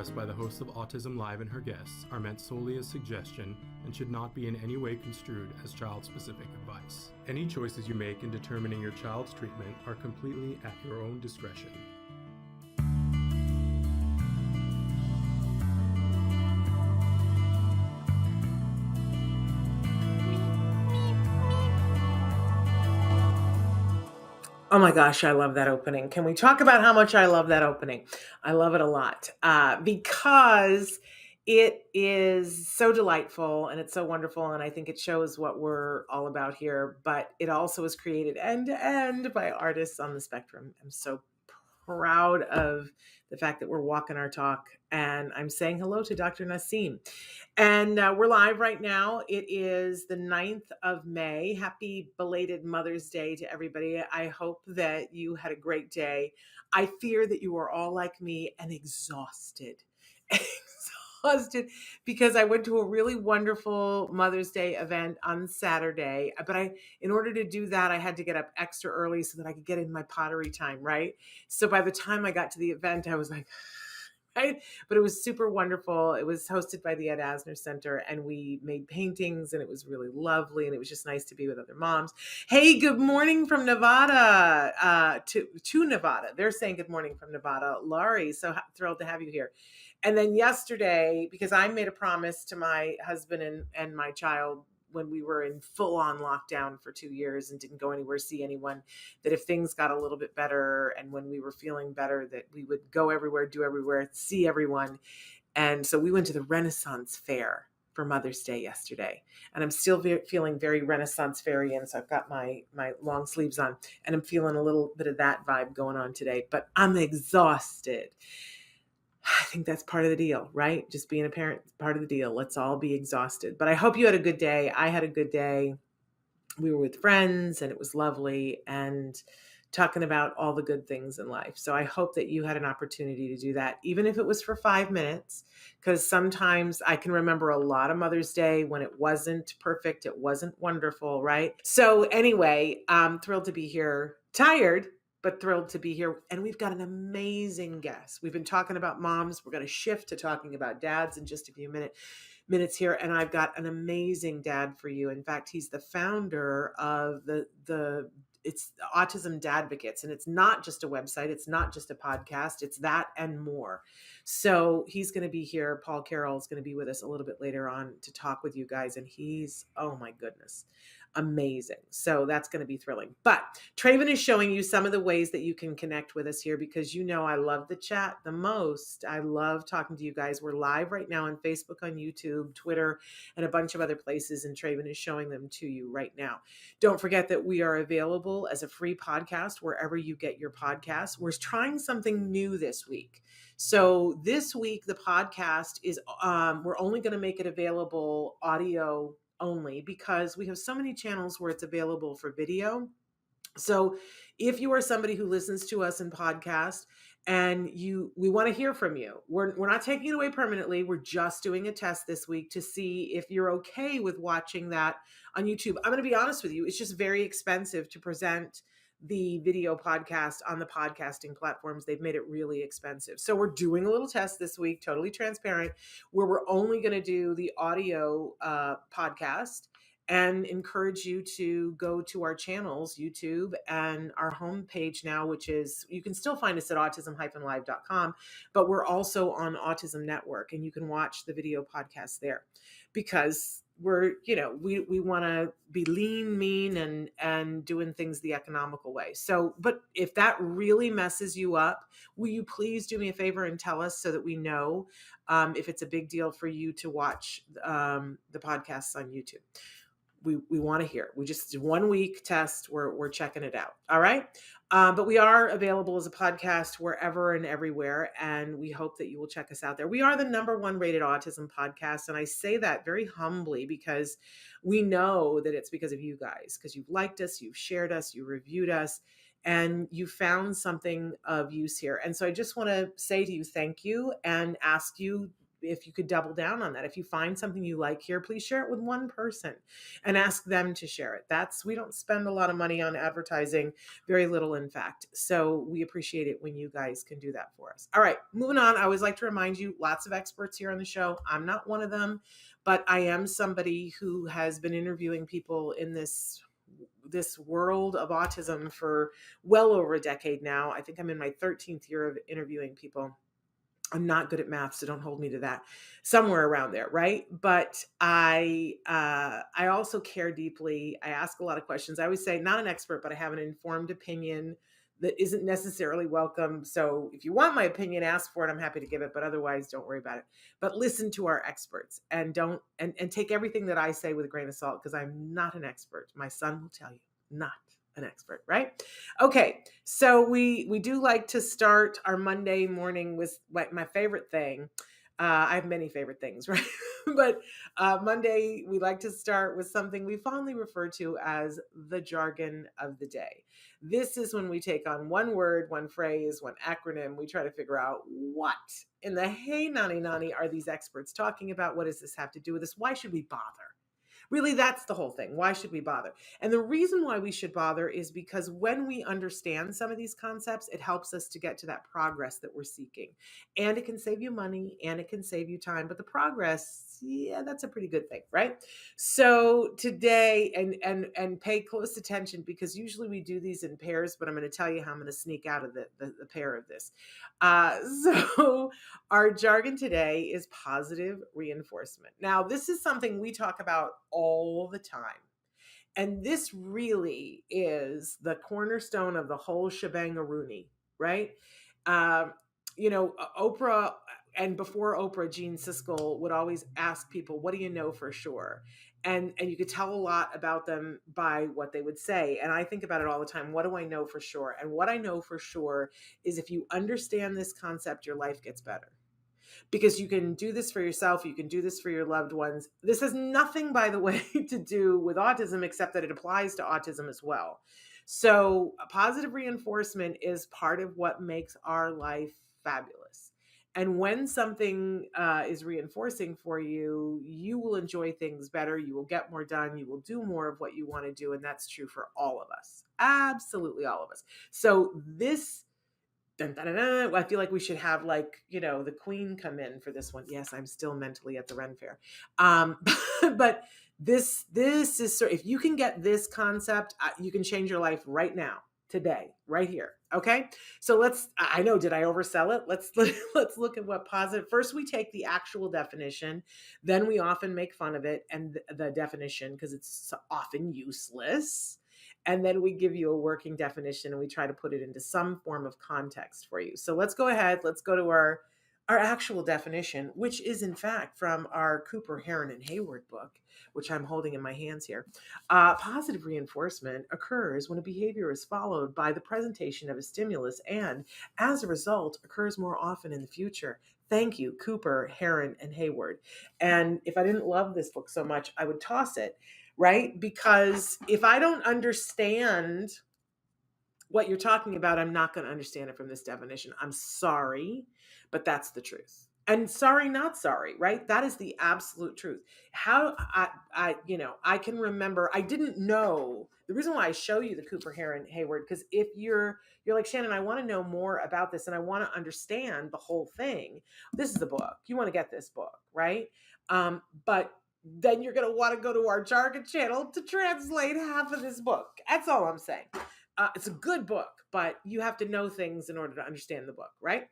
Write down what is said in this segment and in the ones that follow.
expressed by the host of Autism Live and her guests are meant solely as suggestion and should not be in any way construed as child-specific advice. Any choices you make in determining your child's treatment are completely at your own discretion. Oh my gosh, I love that opening. Can we talk about how much I love that opening? I love it a lot because it is so delightful and it's so wonderful. And I think it shows what we're all about here. But it also is created end to end by artists on the spectrum. I'm so proud of the fact that we're walking our talk. And I'm saying hello to Dr. Nassim. And we're live right now. It is the 9th of May. Happy belated Mother's Day to everybody. I hope that you had a great day. I fear that you are all like me and exhausted. Exhausted because I went to a really wonderful Mother's Day event on Saturday. But in order to do that, I had to get up extra early so that I could get in my pottery time, right? So by the time I got to the event, I was like, right? But it was super wonderful. It was hosted by the Ed Asner Center and we made paintings and it was really lovely. And it was just nice to be with other moms. Hey, good morning from Nevada to Nevada. They're saying good morning from Nevada. Laurie, so thrilled to have you here. And then yesterday, because I made a promise to my husband and my child when we were in full-on lockdown for 2 years and didn't go anywhere, see anyone, that if things got a little bit better and when we were feeling better, that we would go everywhere, do everywhere, see everyone. And so we went to the Renaissance Fair for Mother's Day yesterday. And I'm still feeling very Renaissance Fairian. So I've got my long sleeves on and I'm feeling a little bit of that vibe going on today, but I'm exhausted. I think that's part of the deal, right? Just being a parent is part of the deal. Let's all be exhausted. But I hope you had a good day. I had a good day. We were with friends and it was lovely and talking about all the good things in life. So I hope that you had an opportunity to do that, even if it was for 5 minutes, because sometimes I can remember a lot of Mother's Day when it wasn't perfect. It wasn't wonderful, right? So anyway, I'm thrilled to be here. Tired, but thrilled to be here. And we've got an amazing guest. We've been talking about moms. We're going to shift to talking about dads in just a few minutes here. And I've got an amazing dad for you. In fact, he's the founder of it's Autism Dadvocates. And it's not just a website. It's not just a podcast. It's that and more. So he's going to be here. Paul Carroll is going to be with us a little bit later on to talk with you guys. And he's, oh my goodness, amazing. So that's going to be thrilling. But Traven is showing you some of the ways that you can connect with us here because you know I love the chat the most. I love talking to you guys. We're live right now on Facebook, on YouTube, Twitter, and a bunch of other places, and Traven is showing them to you right now. Don't forget that we are available as a free podcast wherever you get your podcasts. We're trying something new this week. So this week, the podcast is, we're only going to make it available audio only because we have so many channels where it's available for video. So if you are somebody who listens to us in podcast and we want to hear from you, we're not taking it away permanently. We're just doing a test this week to see if you're okay with watching that on YouTube. I'm going to be honest with you. It's just very expensive to present the video podcast on the podcasting platforms. They've made it really expensive. So we're doing a little test this week, totally transparent, where we're only going to do the audio podcast and encourage you to go to our channels, YouTube, and our homepage now, which is, you can still find us at autism-live.com, but we're also on Autism Network and you can watch the video podcast there because we're, we want to be lean, mean, and doing things the economical way. So, but if that really messes you up, will you please do me a favor and tell us so that we know if it's a big deal for you to watch the podcasts on YouTube. We want to hear. We just did 1 week test. We're checking it out. All right. But we are available as a podcast wherever and everywhere. And we hope that you will check us out there. We are the #1 rated autism podcast. And I say that very humbly because we know that it's because of you guys, because you've liked us, you've shared us, you reviewed us, and you found something of use here. And so I just want to say to you, thank you and ask you, if you could double down on that. If you find something you like here, please share it with one person and ask them to share it. We don't spend a lot of money on advertising, very little, in fact. So we appreciate it when you guys can do that for us. All right, moving on. I always like to remind you, lots of experts here on the show. I'm not one of them, but I am somebody who has been interviewing people in this world of autism for well over a decade now. I think I'm in my 13th year of interviewing people. I'm not good at math, so don't hold me to that. Somewhere around there, right? But I also care deeply. I ask a lot of questions. I always say, not an expert, but I have an informed opinion that isn't necessarily welcome. So if you want my opinion, ask for it. I'm happy to give it, but otherwise, don't worry about it. But listen to our experts and don't and take everything that I say with a grain of salt, because I'm not an expert. My son will tell you, not an expert, right? Okay, so we do like to start our Monday morning with my favorite thing. I have many favorite things, right? But Monday, we like to start with something we fondly refer to as the jargon of the day. This is when we take on one word, one phrase, one acronym. We try to figure out what in the hey nani nani are these experts talking about? What does this have to do with this? Why should we bother? Really, that's the whole thing. Why should we bother? And the reason why we should bother is because when we understand some of these concepts, it helps us to get to that progress that we're seeking. And it can save you money and it can save you time. But the progress, yeah, that's a pretty good thing, right? So today, and pay close attention, because usually we do these in pairs, but I'm going to tell you how I'm going to sneak out of the pair of this. So our jargon today is positive reinforcement. Now, this is something we talk about all the time. And this really is the cornerstone of the whole shebang-a-rooney, right? Oprah, and before Oprah, Gene Siskel would always ask people, what do you know for sure? And you could tell a lot about them by what they would say. And I think about it all the time. What do I know for sure? And what I know for sure is if you understand this concept, your life gets better. Because you can do this for yourself. You can do this for your loved ones. This has nothing, by the way, to do with autism, except that it applies to autism as well. So positive reinforcement is part of what makes our life fabulous. And when something is reinforcing for you, you will enjoy things better. You will get more done. You will do more of what you want to do. And that's true for all of us. Absolutely all of us. So this, dun, dun, dun, dun, I feel like we should have, like, the Queen come in for this one. Yes, I'm still mentally at the Ren Fair. But this is, if you can get this concept, you can change your life right now, today, right here. Okay. So I know, did I oversell it? Let's look at what positive. First, we take the actual definition. Then we often make fun of it and the definition, because it's often useless. And then we give you a working definition and we try to put it into some form of context for you. So let's go ahead. Let's go to our actual definition, which is in fact from our Cooper, Heron, and Hayward book, which I'm holding in my hands here. Positive reinforcement occurs when a behavior is followed by the presentation of a stimulus and, as a result, occurs more often in the future. Thank you, Cooper, Heron, and Hayward. And if I didn't love this book so much, I would toss it, right? Because if I don't understand what you're talking about, I'm not going to understand it from this definition. I'm sorry, but that's the truth. And sorry, not sorry, right? That is the absolute truth. How I can remember, I didn't know. The reason why I show you the Cooper, Heron, Hayward, because if you're like, Shannon, I want to know more about this and I want to understand the whole thing. This is the book. You want to get this book, right? But then you're going to want to go to our jargon channel to translate half of this book. That's all I'm saying. It's a good book, but you have to know things in order to understand the book, right?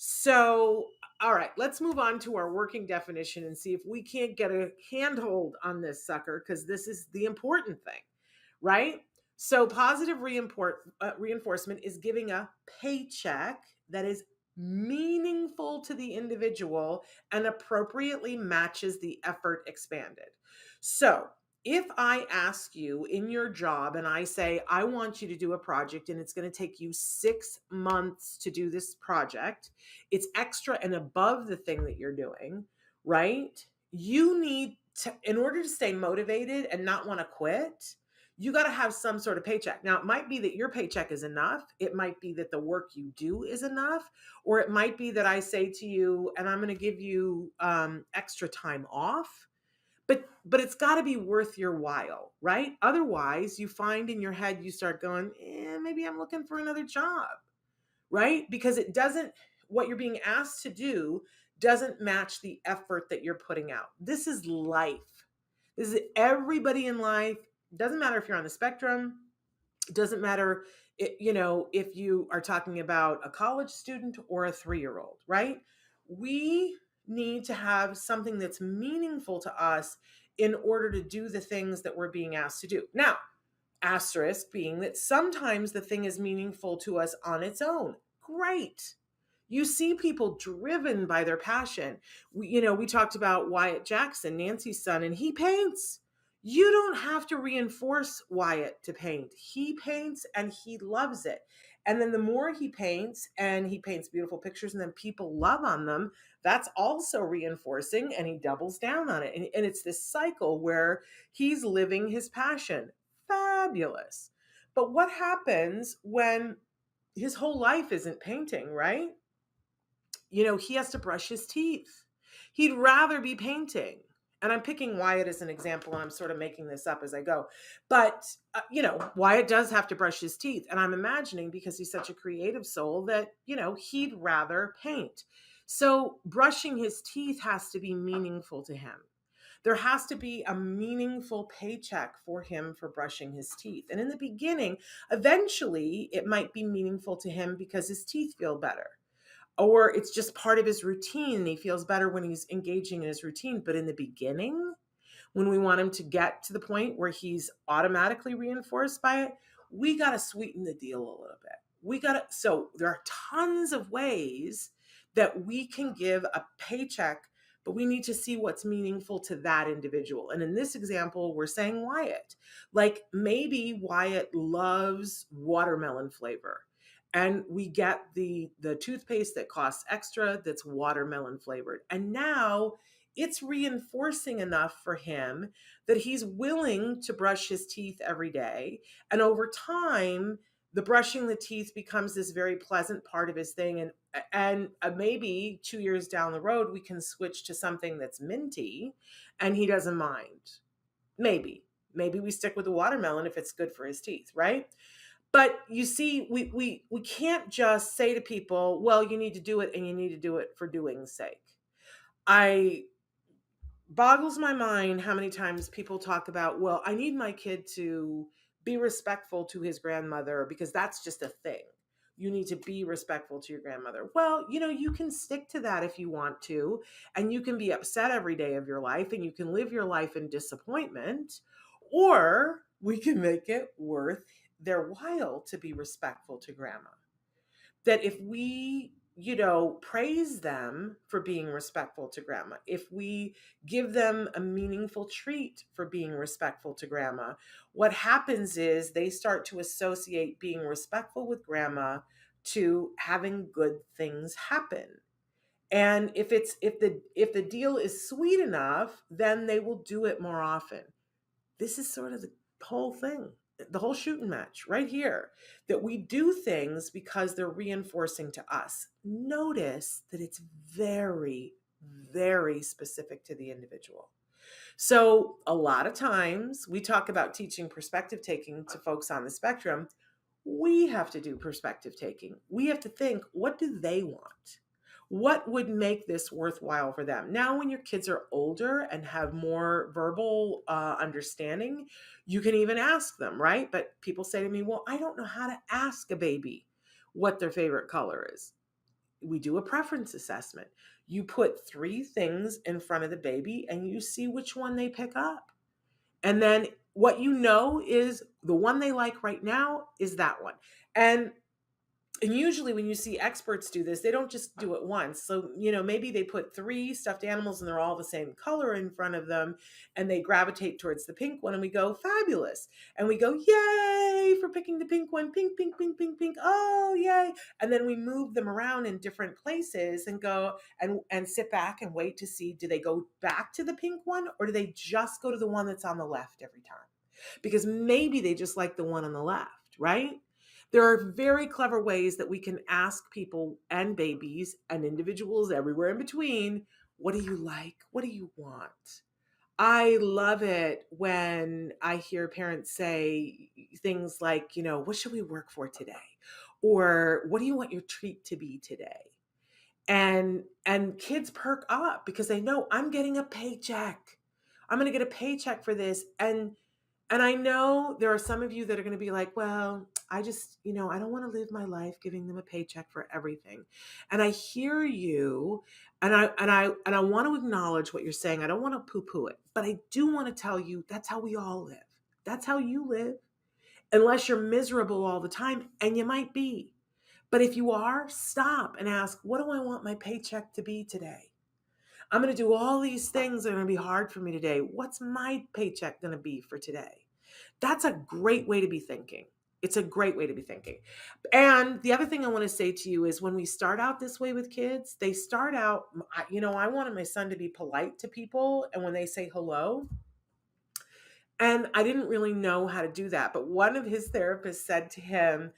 So, all right, let's move on to our working definition and see if we can't get a handhold on this sucker, because this is the important thing, right? So positive reinforcement is giving a paycheck that is meaningful to the individual and appropriately matches the effort expanded. So if I ask you in your job and I say, I want you to do a project and it's going to take you 6 months to do this project, it's extra and above the thing that you're doing, right? You need to, in order to stay motivated and not want to quit, you got to have some sort of paycheck. Now, it might be that your paycheck is enough. It might be that the work you do is enough, or it might be that I say to you, and I'm going to give you extra time off. But it's got to be worth your while, right? Otherwise, you find in your head, you start going, maybe I'm looking for another job, right? Because it doesn't, what you're being asked to do doesn't match the effort that you're putting out. This is life. This is everybody in life. Doesn't matter if you're on the spectrum. It doesn't matter, if you are talking about a college student or a 3-year-old, right? We need to have something that's meaningful to us in order to do the things that we're being asked to do. Now, asterisk being that sometimes the thing is meaningful to us on its own. Great. You see people driven by their passion. We talked about Wyatt Jackson, Nancy's son, and he paints. You don't have to reinforce Wyatt to paint. He paints and he loves it. And then the more he paints, and he paints beautiful pictures, and then people love on them, that's also reinforcing, and he doubles down on it. And it's this cycle where he's living his passion. Fabulous. But what happens when his whole life isn't painting, right? He has to brush his teeth. He'd rather be painting. And I'm picking Wyatt as an example, and I'm sort of making this up as I go. But, Wyatt does have to brush his teeth. And I'm imagining, because he's such a creative soul, that, he'd rather paint. So brushing his teeth has to be meaningful to him. There has to be a meaningful paycheck for him for brushing his teeth. And in the beginning, eventually, it might be meaningful to him because his teeth feel better. Or it's just part of his routine, and he feels better when he's engaging in his routine. But in the beginning, when we want him to get to the point where he's automatically reinforced by it, we got to sweeten the deal a little bit. So there are tons of ways that we can give a paycheck, but we need to see what's meaningful to that individual. And in this example, we're saying Wyatt. Like, maybe Wyatt loves watermelon flavor, and we get the toothpaste that costs extra that's watermelon flavored. And now it's reinforcing enough for him that he's willing to brush his teeth every day. And over time, the brushing the teeth becomes this very pleasant part of his thing. And maybe 2 years down the road, we can switch to something that's minty and he doesn't mind. Maybe we stick with the watermelon if it's good for his teeth, right? But you see, we can't just say to people, well, you need to do it, and you need to do it for doing's sake. Boggles my mind how many times people talk about, well, I need my kid to be respectful to his grandmother because that's just a thing. You need to be respectful to your grandmother. Well, you can stick to that if you want to, and you can be upset every day of your life, and you can live your life in disappointment, or we can make it worth their while to be respectful to grandma. That if we, praise them for being respectful to grandma, if we give them a meaningful treat for being respectful to grandma, what happens is they start to associate being respectful with grandma to having good things happen. And if the deal is sweet enough, then they will do it more often. This is sort of the whole thing, the whole shooting match right here, that we do things because they're reinforcing to us. Notice that it's very, very specific to the individual. So a lot of times we talk about teaching perspective taking to folks on the spectrum. We have to do perspective taking. We have to think, what do they want? What would make this worthwhile for them? Now, when your kids are older and have more verbal understanding, you can even ask them, right? But people say to me, well, I don't know how to ask a baby what their favorite color is. We do a preference assessment. You put 3 things in front of the baby and you see which one they pick up. And then what you know is the one they like right now is that one. And usually when you see experts do this, they don't just do it once. So, maybe they put 3 stuffed animals and they're all the same color in front of them, and they gravitate towards the pink one, and we go, fabulous. And we go, yay for picking the pink one, pink, pink, pink, pink, pink. Oh, yay. And then we move them around in different places and go and sit back and wait to see, do they go back to the pink one, or do they just go to the one that's on the left every time? because maybe they just like the one on the left, right? There are very clever ways that we can ask people and babies and individuals everywhere in between, what do you like? What do you want? I love it when I hear parents say things like, what should we work for today? Or what do you want your treat to be today? And kids perk up because they know I'm getting a paycheck. I'm going to get a paycheck for this. And I know there are some of you that are going to be like, well, I just, I don't want to live my life giving them a paycheck for everything. And I hear you, and I want to acknowledge what you're saying. I don't want to poo-poo it, but I do want to tell you that's how we all live. That's how you live, unless you're miserable all the time, and you might be. But if you are, stop and ask, what do I want my paycheck to be today? I'm going to do all these things that are going to be hard for me today. What's my paycheck going to be for today? That's a great way to be thinking. It's a great way to be thinking. And the other thing I want to say to you is when we start out this way with kids, they start out, I wanted my son to be polite to people. And when they say hello, and I didn't really know how to do that. But one of his therapists said to him,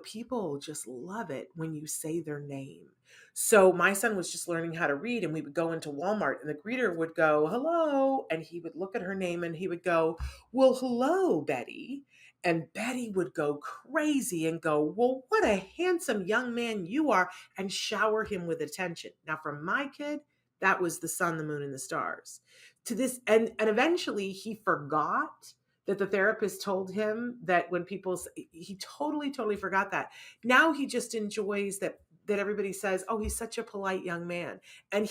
people just love it when you say their name. So my son was just learning how to read, and we would go into Walmart, and the greeter would go, hello. And he would look at her name and he would go, well, hello, Betty. And Betty would go crazy and go, well, what a handsome young man you are, and shower him with attention. Now, for my kid, that was the sun, the moon, and the stars. To this, and eventually he forgot that the therapist told him that when he totally forgot that. Now he just enjoys that everybody says, oh, he's such a polite young man. And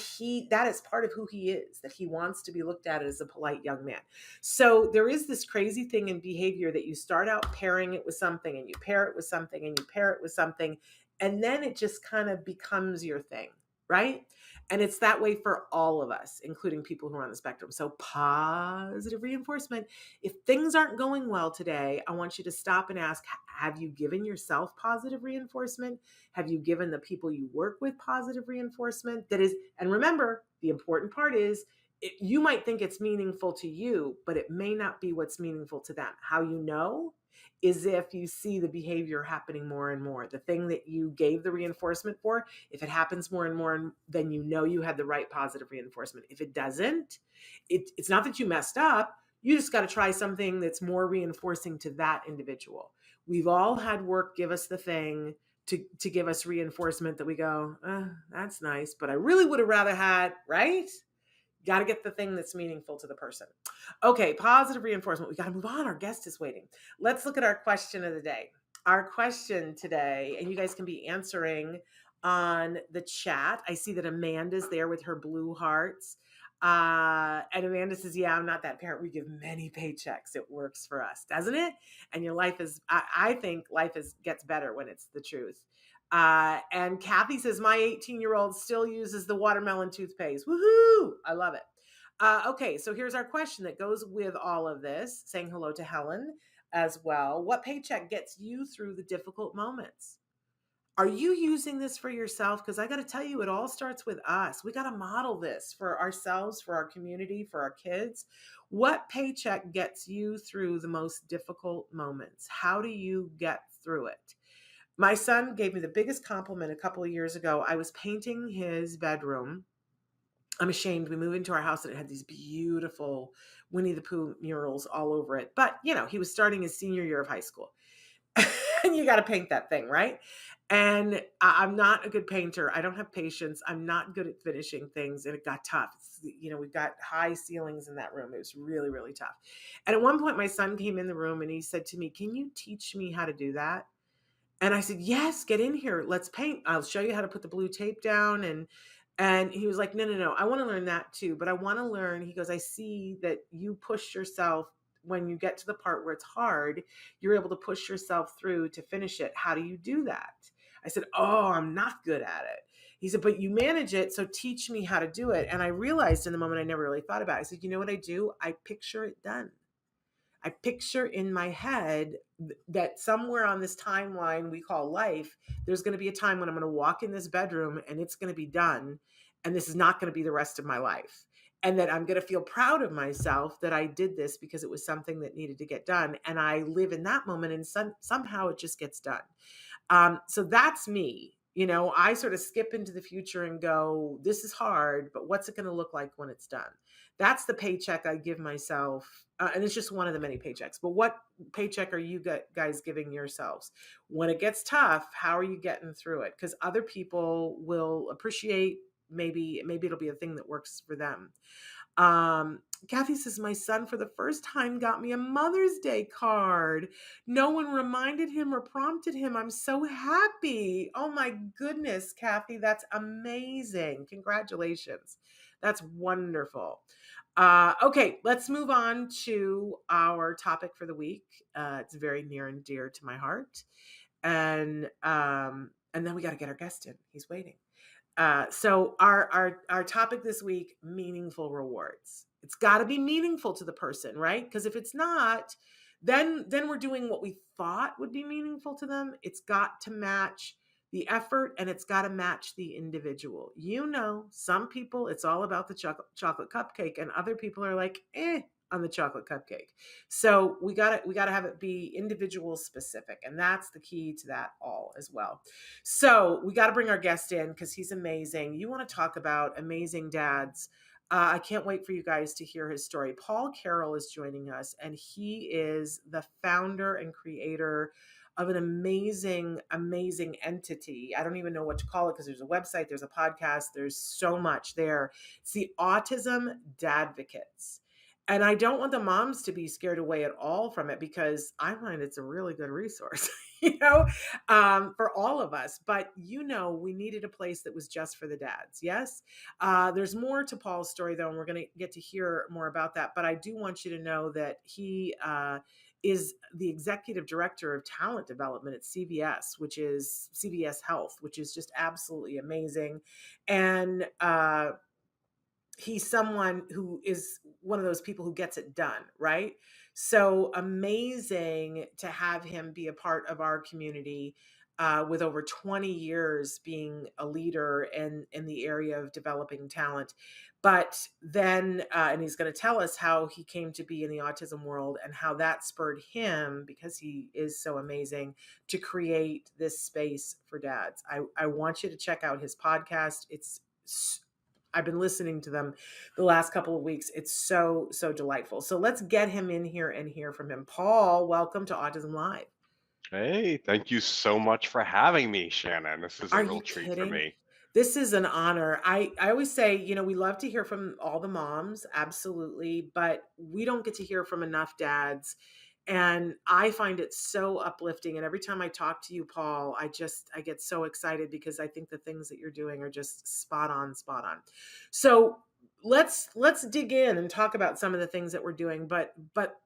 that is part of who he is, that he wants to be looked at as a polite young man. So there is this crazy thing in behavior that you start out pairing it with something, and you pair it with something, and you pair it with something, and then it just kind of becomes your thing, right? And it's that way for all of us, including people who are on the spectrum. So positive reinforcement. If things aren't going well today, I want you to stop and ask, have you given yourself positive reinforcement? Have you given the people you work with positive reinforcement? And remember, the important part is, you might think it's meaningful to you, but it may not be what's meaningful to them. How you know is if you see the behavior happening more and more. The thing that you gave the reinforcement for, if it happens more and more, then you know you had the right positive reinforcement. If it doesn't, it's not that you messed up. You just got to try something that's more reinforcing to that individual. We've all had work give us the thing to give us reinforcement that we go, that's nice, but I really would have rather had, right? Got to get the thing that's meaningful to the person. Okay, positive reinforcement. We got to move on. Our guest is waiting. Let's look at our question of the day. Our question today, and you guys can be answering on the chat. I see that Amanda's there with her blue hearts. And Amanda says, yeah, I'm not that parent. We give many paychecks. It works for us, doesn't it? And your life is, I think life gets better when it's the truth. And Kathy says, my 18-year-old still uses the watermelon toothpaste. Woohoo! I love it. Okay, so here's our question that goes with all of this, saying hello to Helen as well. What paycheck gets you through the difficult moments? Are you using this for yourself? Because I got to tell you, it all starts with us. We got to model this for ourselves, for our community, for our kids. What paycheck gets you through the most difficult moments? How do you get through it? My son gave me the biggest compliment a couple of years ago. I was painting his bedroom. I'm ashamed. We moved into our house and it had these beautiful Winnie the Pooh murals all over it. But, he was starting his senior year of high school. And you got to paint that thing, right? And I'm not a good painter. I don't have patience. I'm not good at finishing things. And it got tough. We've got high ceilings in that room. It was really, really tough. And at one point, my son came in the room and he said to me, can you teach me how to do that? And I said, yes, get in here. Let's paint. I'll show you how to put the blue tape down. And he was like, no. I want to learn that too. But I want to learn. He goes, I see that you push yourself when you get to the part where it's hard, you're able to push yourself through to finish it. How do you do that? I said, oh, I'm not good at it. He said, but you manage it. So teach me how to do it. And I realized in the moment, I never really thought about it. I said, you know what I do? I picture it done. I picture in my head that somewhere on this timeline we call life, there's going to be a time when I'm going to walk in this bedroom and it's going to be done. And this is not going to be the rest of my life. and that I'm going to feel proud of myself that I did this because it was something that needed to get done. And I live in that moment, and somehow it just gets done. So that's me. I sort of skip into the future and go, this is hard, but what's it going to look like when it's done? That's the paycheck I give myself. And it's just one of the many paychecks. But what paycheck are you guys giving yourselves? When it gets tough, how are you getting through it? Because other people will appreciate, maybe it'll be a thing that works for them. Kathy says, my son for the first time got me a Mother's Day card. No one reminded him or prompted him. I'm so happy. Oh my goodness, Kathy, that's amazing. Congratulations. That's wonderful. Okay, let's move on to our topic for the week. It's very near and dear to my heart. And then we got to get our guest in. He's waiting. So our topic this week, meaningful rewards. It's got to be meaningful to the person, right? Because if it's not, then we're doing what we thought would be meaningful to them. It's got to match the effort, and it's got to match the individual. Some people, it's all about the chocolate cupcake, and other people are like, on the chocolate cupcake. So we got to have it be individual specific, and that's the key to that all as well. So we got to bring our guest in because he's amazing. You want to talk about amazing dads. I can't wait for you guys to hear his story. Paul Carroll is joining us, and he is the founder and creator of an amazing, amazing entity. I don't even know what to call it because there's a website, there's a podcast, there's so much there. It's the Autism Dadvocates. And I don't want the moms to be scared away at all from it, because I find it's a really good resource, for all of us. But, we needed a place that was just for the dads. Yes. There's more to Paul's story, though, and we're going to get to hear more about that. But I do want you to know that he is the executive director of talent development at CVS, which is CVS Health, which is just absolutely amazing. And he's someone who is one of those people who gets it done, right? So amazing to have him be a part of our community, with over 20 years being a leader in the area of developing talent. But then, and he's going to tell us how he came to be in the autism world and how that spurred him, because he is so amazing, to create this space for dads. I want you to check out his podcast. I've been listening to them the last couple of weeks. It's so, so delightful. So let's get him in here and hear from him. Paul, welcome to Autism Live. Hey, thank you so much for having me, Shannon. This is a Are real you treat for kidding? me. This is an honor. I always say, we love to hear from all the moms, absolutely, but we don't get to hear from enough dads. And I find it so uplifting. And every time I talk to you, Paul, I get so excited, because I think the things that you're doing are just spot on, spot on. So let's dig in and talk about some of the things that we're doing. But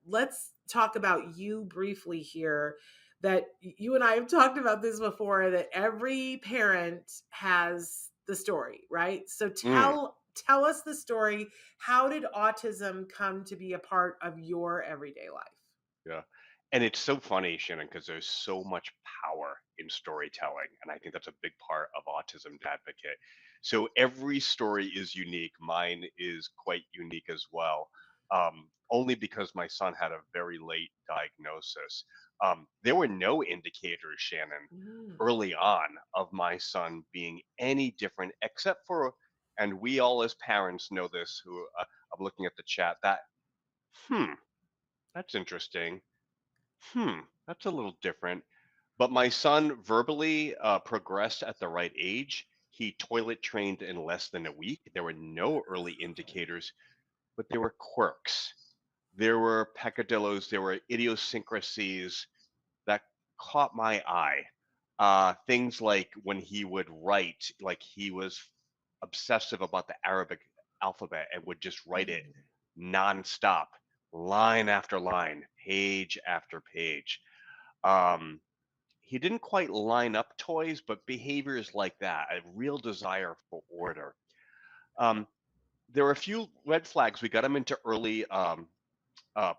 let's talk about you briefly here. That you and I have talked about this before, that every parent has the story, right? So Mm, tell us the story. How did autism come to be a part of your everyday life? yeah. And it's so funny, Shannon, because there's so much power in storytelling. And I think that's a big part of Autism Advocate. So every story is unique. Mine is quite unique as well, only because my son had a very late diagnosis. There were no indicators, Shannon, Mm. early on of my son being any different, except for, and we all as parents know this, who I'm looking at the chat, that, hmm, that's interesting. That's a little different. But my son verbally progressed at the right age. He toilet trained in less than a week. There were no early indicators, but there were quirks. There were peccadillos. There were idiosyncrasies that caught my eye. Things like when he would write, like he was obsessive about the Arabic alphabet and would just write it Mm. nonstop, line after line, page after page. Um, he didn't quite line up toys, but behaviors like that, a real desire for order. Um, there were a few red flags. We got him into uh,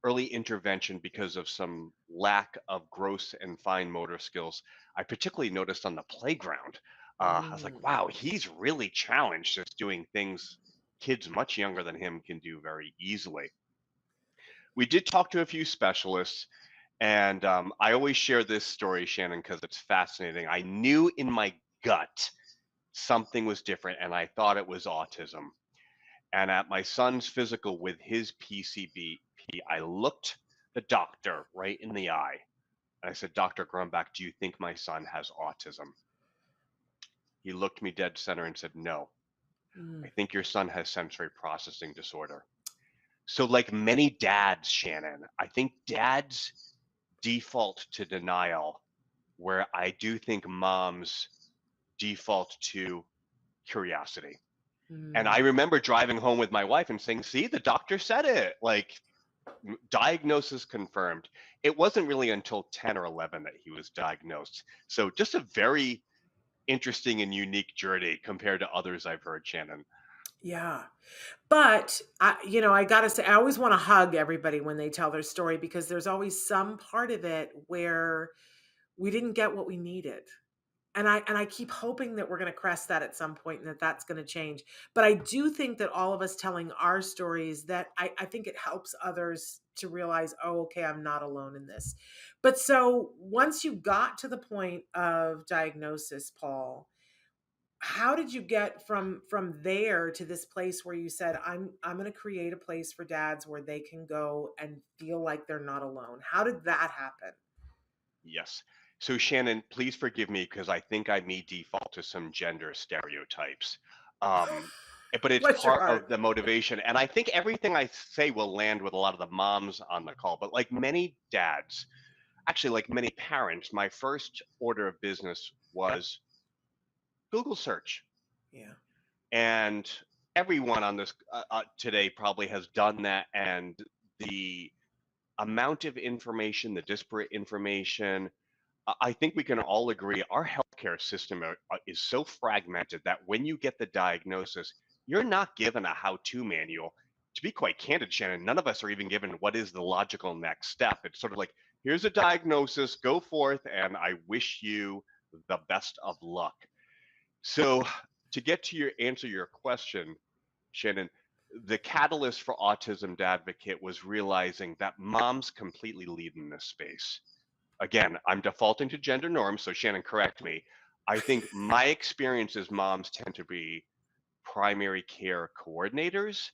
early intervention because of some lack of gross and fine motor skills. I particularly noticed on the playground. I was like, Mm. wow, he's really challenged just doing things kids much younger than him can do very easily. We did talk to a few specialists, and I always share this story, Shannon, because it's fascinating. I knew in my gut something was different, and I thought it was autism. And at my son's physical with his PCP, I looked the doctor right in the eye, and I said, Dr. Grumbach, do you think my son has autism? He looked me dead center and said, no, I think your son has sensory processing disorder. So like many dads, Shannon, I think dads default to denial, where I do think moms default to curiosity. And I remember driving home with my wife and saying, see, the doctor said it, like diagnosis confirmed. It wasn't really until 10 or 11 that he was diagnosed. So just a very interesting and unique journey compared to others I've heard, Shannon. Yeah. But I gotta say, I always want to hug everybody when they tell their story, because there's always some part of it where we didn't get what we needed. And I keep hoping that we're going to crest that at some point and that that's going to change. But I do think that all of us telling our stories, that I think it helps others to realize, oh, okay, I'm not alone in this. But so once you got to the point of diagnosis, Paul, how did you get from there to this place where you said, I'm going to create a place for dads where they can go and feel like they're not alone? How did that happen? Yes. So Shannon, please forgive me because I think I may default to some gender stereotypes. Um, but it's Bless your part of heart. the motivation. And I think everything I say will land with a lot of the moms on the call. But like many dads, actually like many parents, my first order of business was Google search. Yeah. And everyone on this today probably has done that. And the amount of information, the disparate information, I think we can all agree our healthcare system is so fragmented that when you get the diagnosis, you're not given a how-to manual. To be quite candid, Shannon, none of us are even given what is the logical next step. It's sort of like, here's a diagnosis, go forth, and I wish you the best of luck. So to get to your question, Shannon, the catalyst for Autism Dadvocate was realizing that moms completely lead in this space. Again, I'm defaulting to gender norms, so Shannon, correct me. I think my experience is moms tend to be primary care coordinators,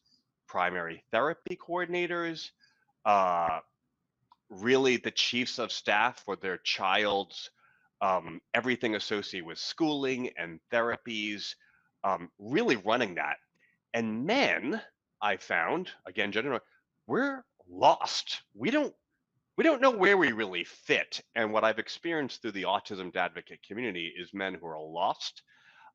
primary therapy coordinators, uh, really the chiefs of staff for their child's everything associated with schooling and therapies, really running that. And men, I found, again, gender norm, we're lost. We don't know where we really fit. And what I've experienced through the Autism Dadvocate community is men who are lost.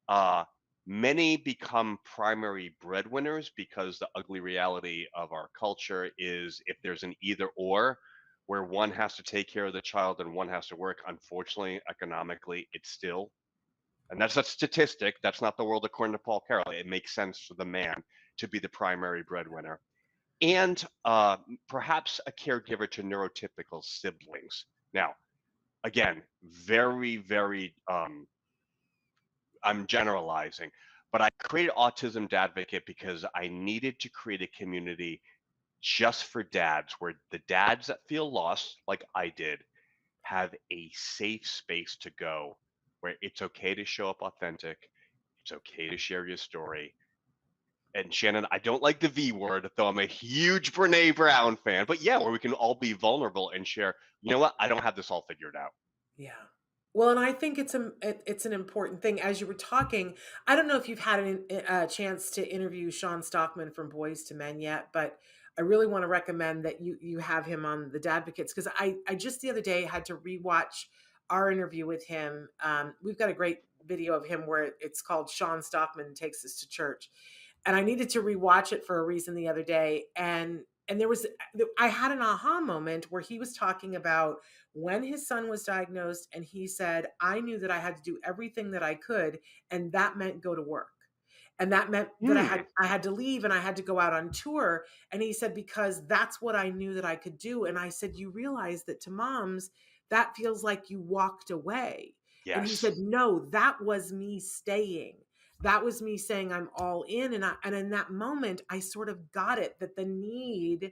Uh, Many become primary breadwinners because the ugly reality of our culture is if there's an either or, where one has to take care of the child and one has to work, unfortunately, economically, it's still, and that's a statistic, that's not the world according to Paul Carroll. It makes sense for the man to be the primary breadwinner and perhaps a caregiver to neurotypical siblings. Now, again, very, very, I'm generalizing, but I created Autism Dadvocate because I needed to create a community just for dads, where the dads that feel lost, like I did, have a safe space to go, where it's okay to show up authentic, it's okay to share your story, and Shannon, I don't like the V word, though I'm a huge Brene Brown fan, but yeah, where we can all be vulnerable and share, you know what, I don't have this all figured out. Yeah. Well, and I think it's an important thing. As you were talking, I don't know if you've had a chance to interview Sean Stockman from Boys to Men yet, but I really want to recommend that you have him on the Dadvocates, because I just the other day had to rewatch our interview with him. We've got a great video of him where it's called Sean Stockman Takes Us to Church, and I needed to rewatch it for a reason the other day, and I had an aha moment where he was talking about when his son was diagnosed, and he said, I knew that I had to do everything that I could, and that meant go to work. And that meant that Hmm. I had to leave and I had to go out on tour. And he said, because that's what I knew that I could do. And I said, you realize that to moms, that feels like you walked away. And he said, Yes. no, that was me staying. that was me saying I'm all in. And in that moment, I sort of got it, that the need,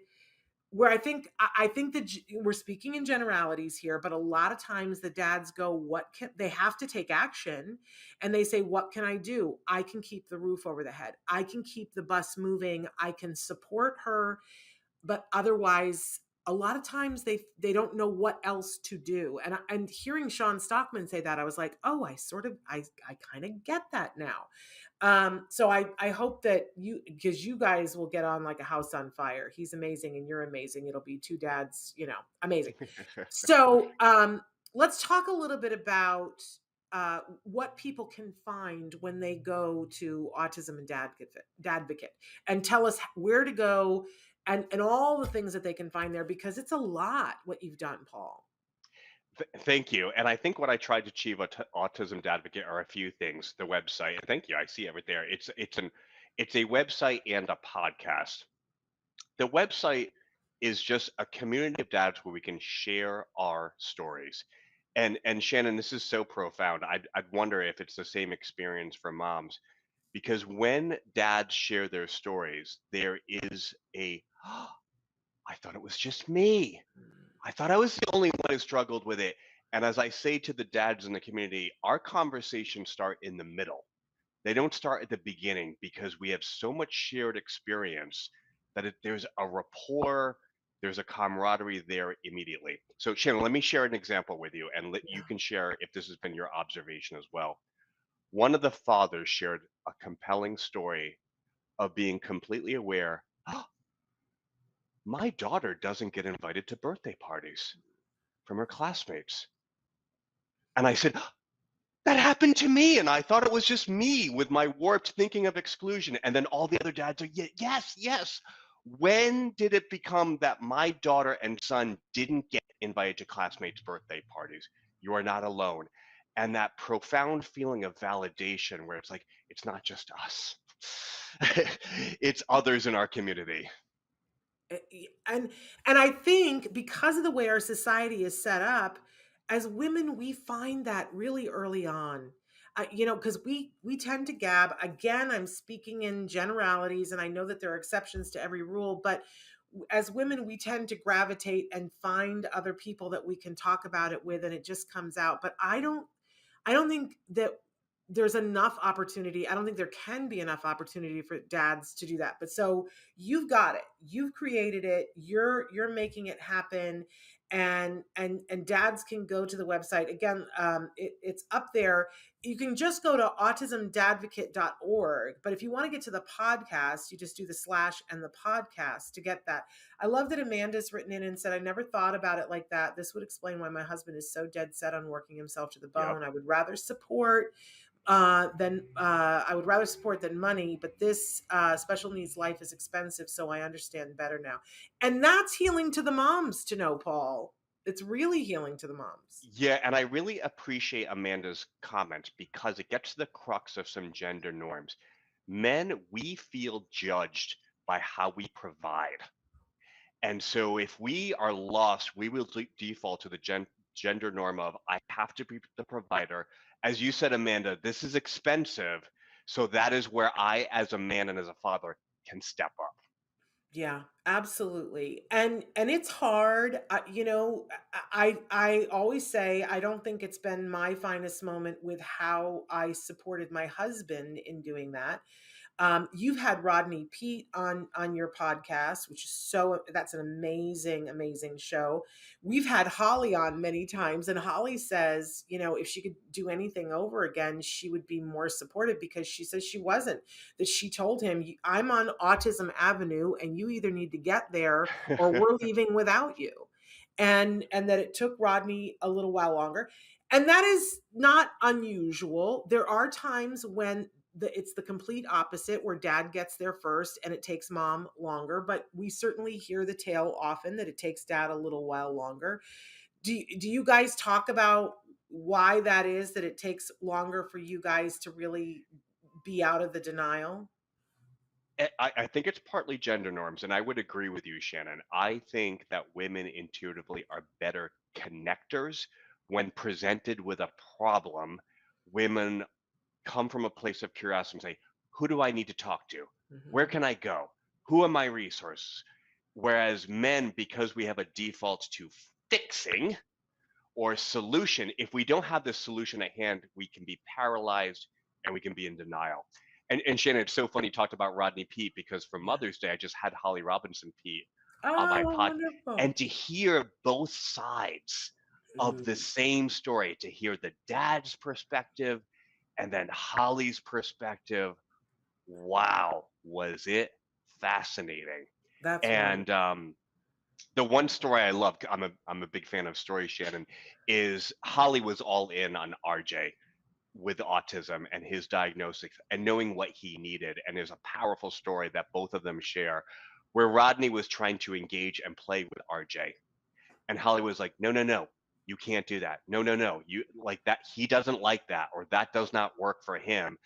where I think that we're speaking in generalities here, but a lot of times the dads go, what can they have to take action, and they say, what can I do? I can keep the roof over the head. I can keep the bus moving. I can support her, but otherwise a lot of times they don't know what else to do. And hearing Sean Stockman say that, I was like, oh, I kind of get that now. So I hope that because you guys will get on like a house on fire. He's amazing and you're amazing. It'll be two dads, amazing. So let's talk a little bit about what people can find when they go to Autism and Dadvocate, and tell us where to go and all the things that they can find there, because it's a lot what you've done, Paul. Thank you. And I think what I tried to achieve at Autism Advocate are a few things. The website, and thank you, I see it right there. It's a website and a podcast. The website is just a community of dads where we can share our stories. And Shannon, this is so profound. I'd wonder if it's the same experience for moms, because when dads share their stories, there is a I thought it was just me. I thought I was the only one who struggled with it. And as I say to the dads in the community, our conversations start in the middle. They don't start at the beginning, because we have so much shared experience that there's a rapport, there's a camaraderie there immediately. So Shannon, let me share an example with you, and you can share if this has been your observation as well. One of the fathers shared a compelling story of being completely aware, my daughter doesn't get invited to birthday parties from her classmates. And I said, that happened to me. And I thought it was just me with my warped thinking of exclusion. And then all the other dads are, yes, yes. When did it become that my daughter and son didn't get invited to classmates' birthday parties? You are not alone. And that profound feeling of validation where it's like, it's not just us, it's others in our community. And I think because of the way our society is set up, as women, we find that really early on. Because we tend to gab. Again, I'm speaking in generalities, and I know that there are exceptions to every rule, but as women, we tend to gravitate and find other people that we can talk about it with, and it just comes out. But I don't think that there's enough opportunity. I don't think there can be enough opportunity for dads to do that. But so you've got it. You've created it. You're making it happen. And dads can go to the website. Again, it's up there. You can just go to autismdadvocate.org. But if you want to get to the podcast, you just do the / and the podcast to get that. I love that Amanda's written in and said, I never thought about it like that. This would explain why my husband is so dead set on working himself to the bone. Yep. I would rather support than money, but this special needs life is expensive, so I understand better now. And that's healing to the moms to know, Paul. It's really healing to the moms. Yeah, and I really appreciate Amanda's comment, because it gets to the crux of some gender norms. Men, we feel judged by how we provide. And so if we are lost, we will default to the gender norm of, I have to be the provider. As you said, Amanda, this is expensive. So that is where I, as a man and as a father, can step up. Yeah, absolutely. And it's hard. I always say I don't think it's been my finest moment with how I supported my husband in doing that. You've had Rodney Pete on your podcast, which is that's an amazing show. We've had Holly on many times, and Holly says, if she could do anything over again, she would be more supportive, because she says she wasn't, that she told him, I'm on Autism Avenue and you either need to get there or we're leaving without you. And that it took Rodney a little while longer. And that is not unusual. There are times when it's the complete opposite, where dad gets there first and it takes mom longer, but we certainly hear the tale often that it takes dad a little while longer. Do you guys talk about why that is, that it takes longer for you guys to really be out of the denial? I think it's partly gender norms, and I would agree with you, Shannon. I think that women intuitively are better connectors. When presented with a problem, women come from a place of curiosity and say, who do I need to talk to? Where Mhm. can I go? Who are my resources? Whereas men, because we have a default to fixing or solution, if we don't have the solution at hand, we can be paralyzed and we can be in denial. And Shannon, it's so funny you talked about Rodney Peete, because for Yeah. Mother's Day, I just had Holly Robinson Peete on my Oh, pod, wonderful. and to hear both sides of the Mm. same story, to hear the dad's perspective and then Holly's perspective, wow, was it fascinating. That's And wonderful. the one story I love, I'm a big fan of stories, Shannon, is Holly was all in on RJ with autism and his diagnosis and knowing what he needed. And there's a powerful story that both of them share where Rodney was trying to engage and play with RJ. And Holly was like, no, no, no, you can't do that. No, no, no. You like that. He doesn't like that, or that does not work for him.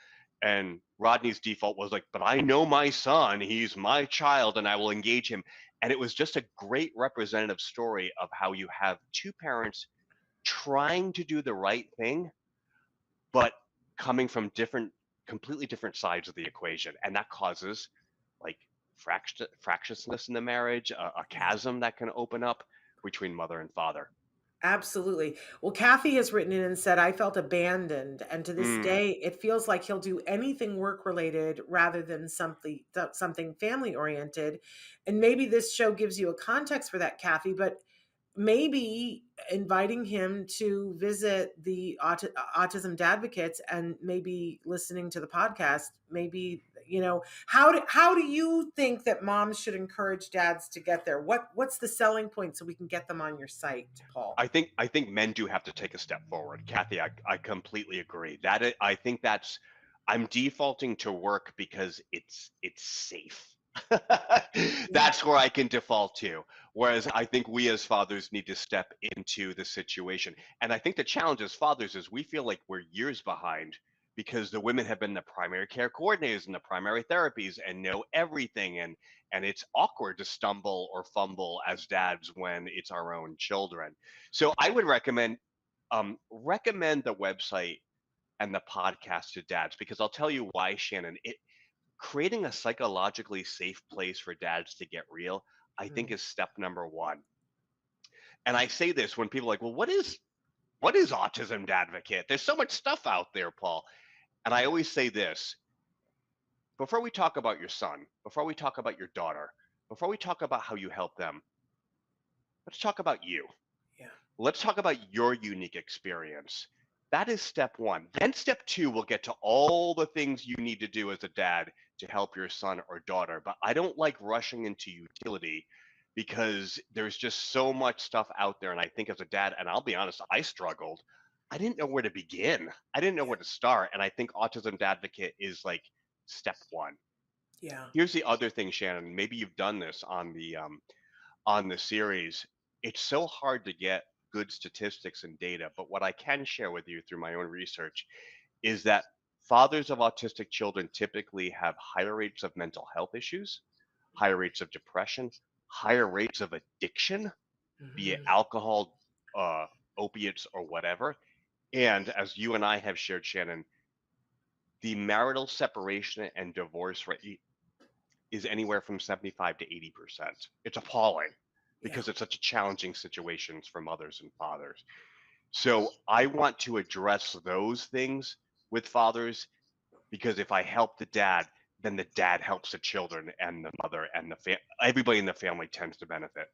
And Rodney's default was like, but I know my son, he's my child, and I will engage him. And it was just a great representative story of how you have two parents trying to do the right thing, but coming from completely different sides of the equation. And that causes like fractiousness in the marriage, a Yeah. chasm that can open up between mother and father. Absolutely. Well, Kathy has written in and said, I felt abandoned. And to this Mm, day, it feels like he'll do anything work related rather than something family oriented. And maybe this show gives you a context for that, Kathy, but maybe inviting him to visit the Autism Dadvocates and maybe listening to the podcast, maybe, how do you think that moms should encourage dads to get there? What's the selling point so we can get them on your site, Paul? I think men do have to take a step forward. Kathy, I completely agree. I think I'm defaulting to work because it's safe. Yeah. That's where I can default to. Whereas I think we as fathers need to step into the situation. And I think the challenge as fathers is we feel like we're years behind because the women have been the primary care coordinators and the primary therapies and know everything. And it's awkward to stumble or fumble as dads when it's our own children. So I would recommend the website and the podcast to dads, because I'll tell you why, Shannon. Creating a psychologically safe place for dads to get real, I think, Mm. is step number one. And I say this when people are like, well, what is Autism Dadvocate? There's so much stuff out there, Paul. And I always say this: before we talk about your son, before we talk about your daughter, before we talk about how you help them, let's talk about you. Yeah. Let's talk about your unique experience. That is step one. Then step two, we'll get to all the things you need to do as a dad to help your son or daughter. But I don't like rushing into utility because there's just so much stuff out there. And I think as a dad, and I'll be honest, I struggled. I didn't know where to begin. I didn't know Yeah. where to start. And I think Autism Advocate is like step one. Yeah. Here's the other thing, Shannon. Maybe you've done this on the series. It's so hard to get good statistics and data, but what I can share with you through my own research is that fathers of autistic children typically have higher rates of mental health issues, higher rates of depression, higher rates of addiction, be it Mhm. alcohol, uh, opiates, or whatever. And as you and I have shared, Shannon, the marital separation and divorce rate is anywhere from 75 to 80%. It's appalling Yeah. because it's such a challenging situations for mothers and fathers. So I want to address those things with fathers, because if I help the dad, then the dad helps the children and the mother and everybody in the family tends to benefit.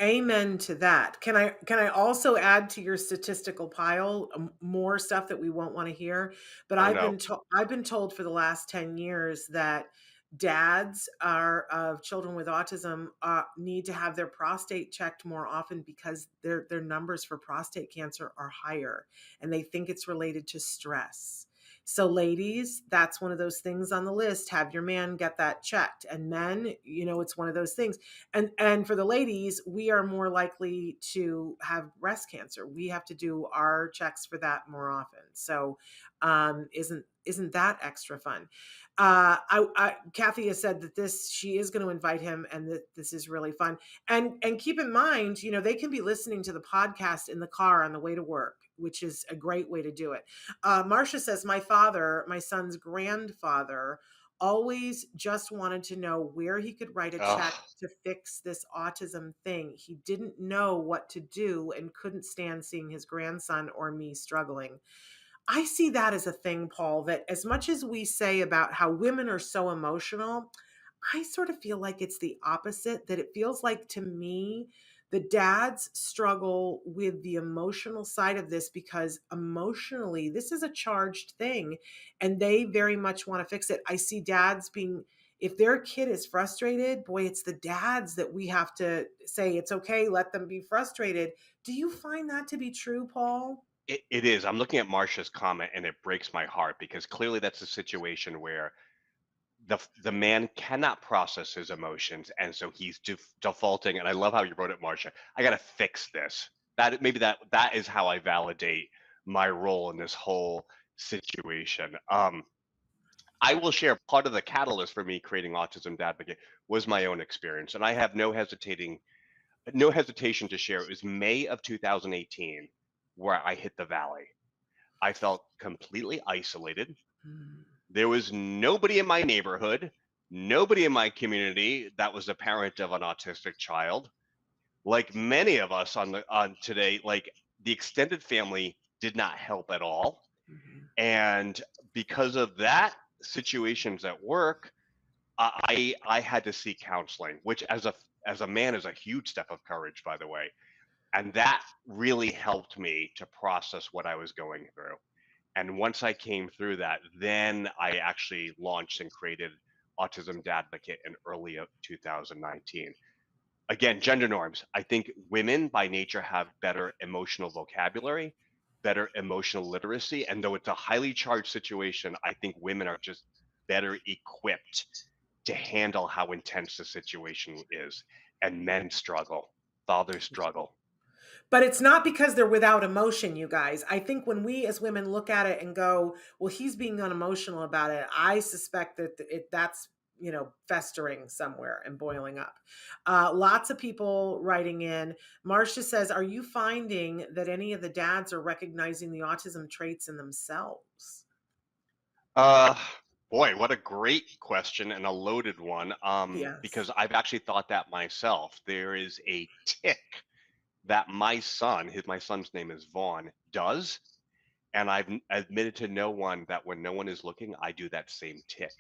Amen to that. Can I also add to your statistical pile more stuff that we won't want to hear? But Oh no. I've been told for the last 10 years that dads are of children with autism need to have their prostate checked more often because their numbers for prostate cancer are higher, and they think it's related to stress. So ladies, that's one of those things on the list. Have your man get that checked. And men, it's one of those things. And for the ladies, we are more likely to have breast cancer. We have to do our checks for that more often. So isn't that extra fun? Kathy has said that she is going to invite him, and that this is really fun. And keep in mind, they can be listening to the podcast in the car on the way to work, which is a great way to do it. Marcia says, my father, my son's grandfather, always just wanted to know where he could write a check Ugh. to fix this autism thing. He didn't know what to do and couldn't stand seeing his grandson or me struggling. I see that as a thing, Paul, that as much as we say about how women are so emotional, I sort of feel like it's the opposite, that it feels like to me, the dads struggle with the emotional side of this because emotionally, this is a charged thing and they very much want to fix it. I see dads being, if their kid is frustrated, boy, it's the dads that we have to say, it's okay, let them be frustrated. Do you find that to be true, Paul? It is. I'm looking at Marcia's comment and it breaks my heart because clearly that's a situation where the man cannot process his emotions, and so he's defaulting. And I love how you wrote it, Marcia. I got to fix this. That is how I validate my role in this whole situation. I will share part of the catalyst for me creating Autism Dadvocate was my own experience, and I have no hesitation to share. It was May of 2018 where I hit the valley. I felt completely isolated. Hmm. There was nobody in my neighborhood, nobody in my community that was a parent of an autistic child. Like many of us on today, like the extended family did not help at all. Mhm. And because of that, situations at work, I had to seek counseling, which as a man is a huge step of courage, by the way. And that really helped me to process what I was going through. And once I came through that, then I actually launched and created Autism Dadvocate in early 2019. Again, gender norms. I think women by nature have better emotional vocabulary, better emotional literacy. And though it's a highly charged situation, I think women are just better equipped to handle how intense the situation is. And men struggle, fathers struggle. But it's not because they're without emotion, you guys. I think when we as women look at it and go, well, he's being unemotional about it, I suspect that that's, festering somewhere and boiling up. Lots of people writing in. Marcia says, are you finding that any of the dads are recognizing the autism traits in themselves? Uh, Boy, what a great question and a loaded one. Yes. Because I've actually thought that myself. There is a tick that my son's name is Vaughn, does, and I've admitted to no one that when no one is looking, I do that same tick.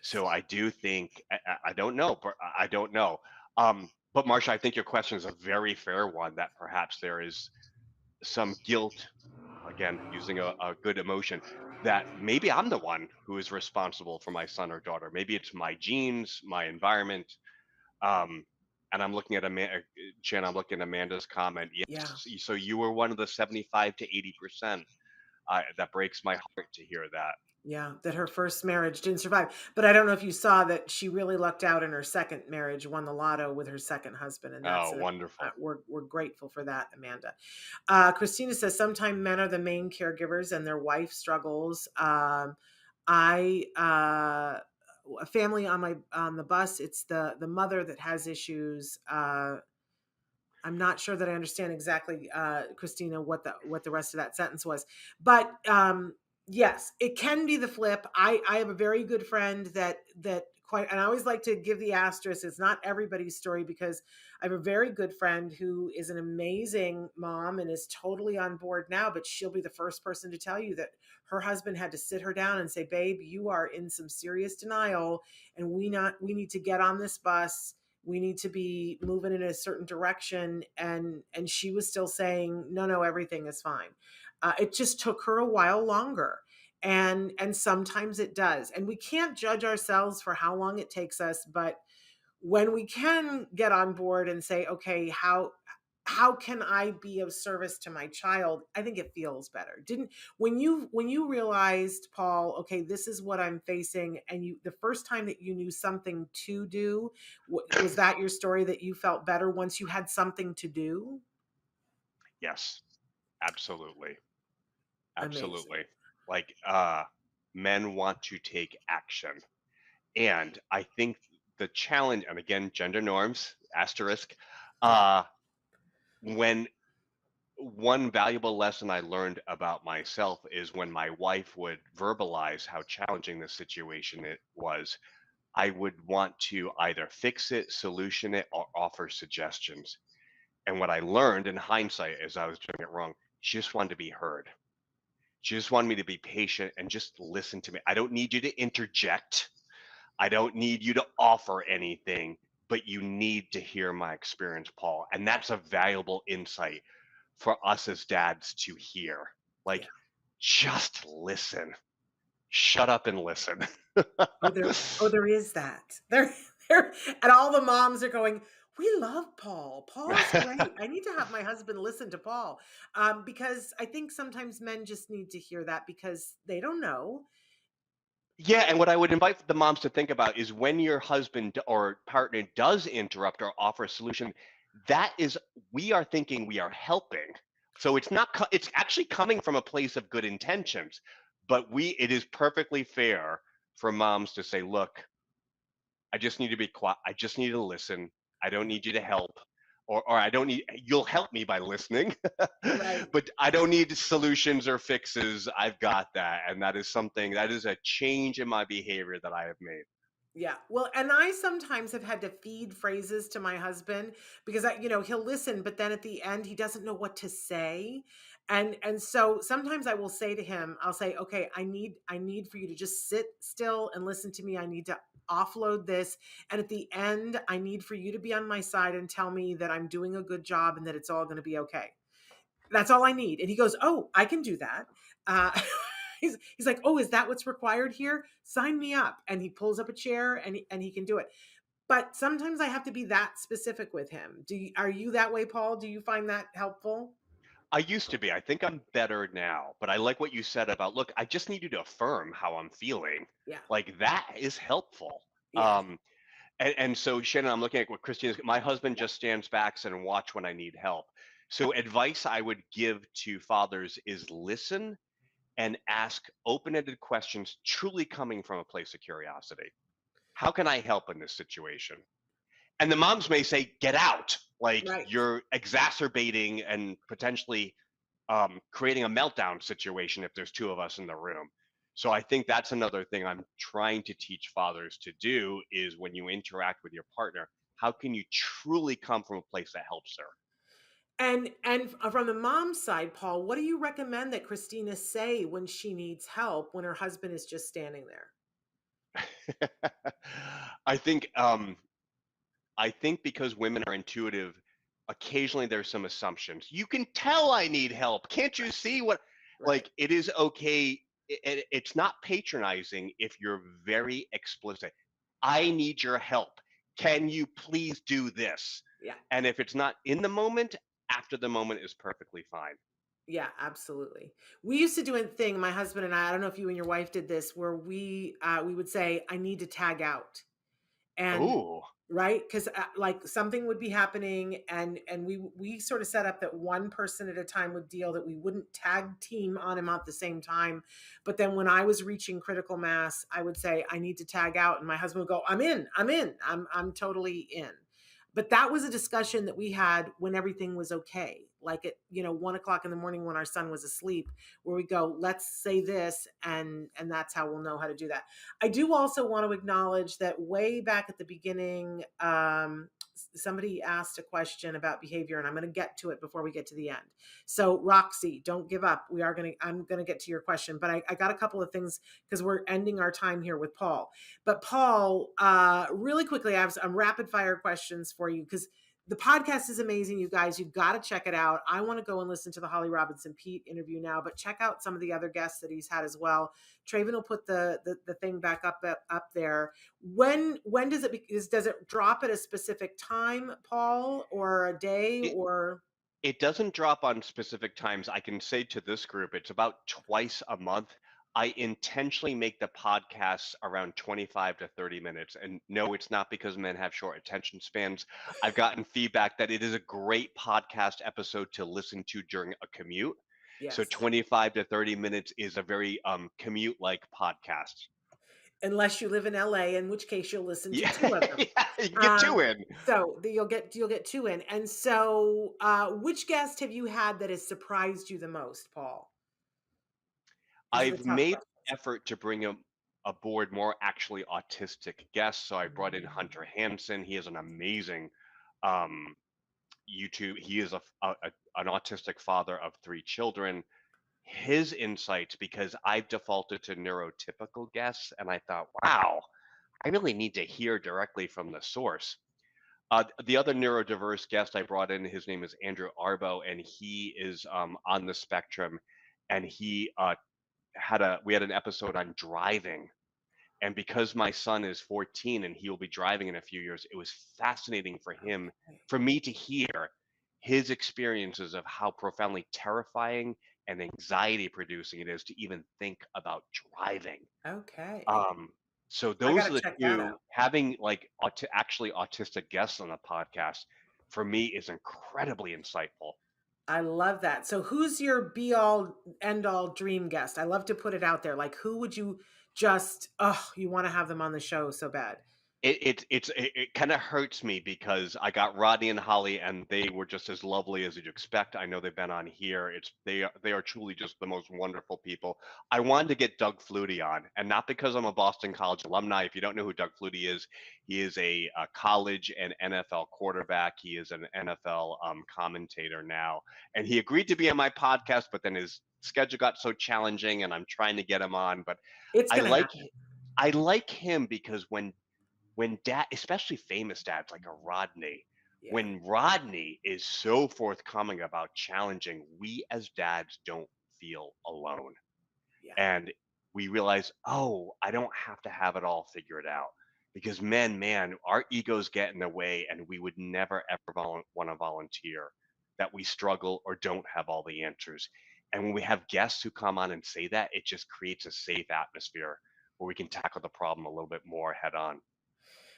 So Interesting. I do think I don't know, but I don't know. But Marsha, I think your question is a very fair one. That perhaps there is some guilt, again, using a good emotion, that maybe I'm the one who is responsible for my son or daughter. Maybe it's my genes, my environment. Um, and I'm looking at Jen, I'm looking at Amanda's comment. Yeah. Yes, so you were one of the 75 to 80%. That breaks my heart to hear that. Yeah, that her first marriage didn't survive. But I don't know if you saw that she really lucked out in her second marriage, won the lotto with her second husband, and Oh, wonderful. we're grateful for that, Amanda. Christina says sometimes men are the main caregivers and their wife struggles. I a family on the bus. It's the mother that has issues. I'm not sure that I understand exactly, Christina, what the rest of that sentence was, but yes, it can be the flip. I have a very good friend that quite, and I always like to give the asterisk. It's not everybody's story because I have a very good friend who is an amazing mom and is totally on board now. But she'll be the first person to tell you that her husband had to sit her down and say, "Babe, you are in some serious denial, and we need to get on this bus, we need to be moving in a certain direction," and she was still saying, no, everything is fine. It just took her a while longer, and sometimes it does, and we can't judge ourselves for how long it takes us, but when we can get on board and say, okay, how can I be of service to my child? I think it feels better. Didn't when you realized, Paul, okay, this is what I'm facing, and you the first time that you knew something to do, was that your story, that you felt better once you had something to do? Yes, absolutely. Amazing. Absolutely. Like men want to take action. And I think the challenge, and again, gender norms, asterisk, Yeah. uh, when one valuable lesson I learned about myself is when my wife would verbalize how challenging the situation it was, I would want to either fix it, solution it, or offer suggestions. And what I learned in hindsight is I was doing it wrong. She just wanted to be heard. She just wanted me to be patient and just listen to me. I don't need you to interject. I don't need you to offer anything, but you need to hear my experience, Paul. And that's a valuable insight for us as dads to hear. Yeah. Like, just listen. Shut up and listen. There is that. There, and all the moms are going, we love Paul. Paul's great. I need to have my husband listen to Paul. Because I think sometimes men just need to hear that because they don't know. Yeah, and what I would invite the moms to think about is when your husband or partner does interrupt or offer a solution, that is, we are thinking we are helping. So it's not, it's actually coming from a place of good intentions, but it is perfectly fair for moms to say, look, I just need to be quiet. I just need to listen. I don't need you to help. Or I don't need, you'll help me by listening, Right. but I don't need solutions or fixes. I've got that. And that is something, that is a change in my behavior that I have made. Yeah. Well, and I sometimes have had to feed phrases to my husband because he'll listen, but then at the end he doesn't know what to say. And so sometimes I will say to him, I'll say, "Okay, I need for you to just sit still and listen to me. I need to offload this. And at the end, I need for you to be on my side and tell me that I'm doing a good job and that it's all going to be okay. That's all I need." And he goes, "Oh, I can do that." Uh, he's like, "Oh, is that what's required here? Sign me up." And he pulls up a chair and he can do it. But sometimes I have to be that specific with him. Are you that way, Paul? Do you find that helpful? I used to be. I think I'm better now, but I like what you said about, look, I just need you to affirm how I'm feeling. Yeah. Like that is helpful. Yes. And so Shannon, I'm looking at what Christine is. My husband just stands back and watch when I need help. So advice I would give to fathers is listen and ask open-ended questions truly coming from a place of curiosity. How can I help in this situation? And the moms may say, get out, like Right. you're exacerbating and potentially creating a meltdown situation if there's two of us in the room. So I think that's another thing I'm trying to teach fathers to do is when you interact with your partner, how can you truly come from a place that helps her? And from the mom's side, Paul, what do you recommend that Christina say when she needs help when her husband is just standing there? I think because women are intuitive, occasionally there's some assumptions. You can tell I need help. Can't you see what? Right. Like it is okay. It's not patronizing if you're very explicit. I need your help. Can you please do this? Yeah. And if it's not in the moment, after the moment is perfectly fine. Yeah, absolutely. We used to do a thing, my husband and I don't know if you and your wife did this, where we would say, "I need to tag out." And Ooh, right? Because like something would be happening, and we sort of set up that one person at a time would deal, that we wouldn't tag team on him at the same time. But then when I was reaching critical mass, I would say, "I need to tag out," and my husband would go, I'm totally in." But that was a discussion that we had when everything was okay, like at 1 o'clock in the morning when our son was asleep, where we go, "Let's say this," and that's how we'll know how to do that. I do also want to acknowledge that way back at the beginning, somebody asked a question about behavior, and I'm going to get to it before we get to the end. So, Roxy, don't give up. I'm going to get to your question, but I got a couple of things because we're ending our time here with Paul. But Paul, really quickly, I have some rapid fire questions for you because the podcast is amazing, you guys. You've got to check it out. I want to go and listen to the Holly Robinson Pete interview now, but check out some of the other guests that he's had as well. Traven will put the thing back up there. When does it drop at a specific time, Paul, or a day, it or? it doesn't drop on specific times. I can say to this group, it's about twice a month. I intentionally make the podcasts around 25 to 30 minutes. And no, it's not because men have short attention spans. I've gotten feedback that it is a great podcast episode to listen to during a commute. So Yes. 25 to 30 minutes is a very commute-like podcast. Unless you live in LA, in which case you'll listen to Yeah, two of them. yeah, you can get two in. You'll get two in. And so, which guest have you had that has surprised you the most, Paul? These are the I've tough made questions. an effort to bring aboard more actually autistic guests. So I brought in Hunter Hansen. He is an amazing um, YouTube. He is an autistic father of three children. His insights, because I've defaulted to neurotypical guests, and I thought, wow, I really need to hear directly from the source. The other neurodiverse guest I brought in, his name is Andrew Arbo, and he is on the spectrum, and he we had an episode on driving, and because my son is 14 and he will be driving in a few years, it was fascinating for me to hear his experiences of how profoundly terrifying and anxiety producing it is to even think about driving. Okay. Um, so I those gotta are the check that two. out. Having like actually autistic guests on the podcast for me is incredibly insightful. I love that. So who's your be all end all dream guest? I love to put it out there. Like who would you just you want to have them on the show so bad? It kind of hurts me because I got Rodney and Holly, and they were just as lovely as you'd expect. I know they've been on here. They are truly just the most wonderful people. I wanted to get Doug Flutie on, and not because I'm a Boston College alumni. If you don't know who Doug Flutie is, he is a college and NFL quarterback. He is an NFL commentator now, and he agreed to be on my podcast, but then his schedule got so challenging, and I'm trying to get him on. But It's I gonna like happen. I like him because when dad, especially famous dads like a Rodney, Yeah. when Rodney is so forthcoming about challenging, we as dads don't feel alone. Yeah. And we realize, oh, I don't have to have it all figured out. Because men, man, our egos get in the way, and we would never ever want to volunteer that we struggle or don't have all the answers. And when we have guests who come on and say that, it just creates a safe atmosphere where we can tackle the problem a little bit more head on.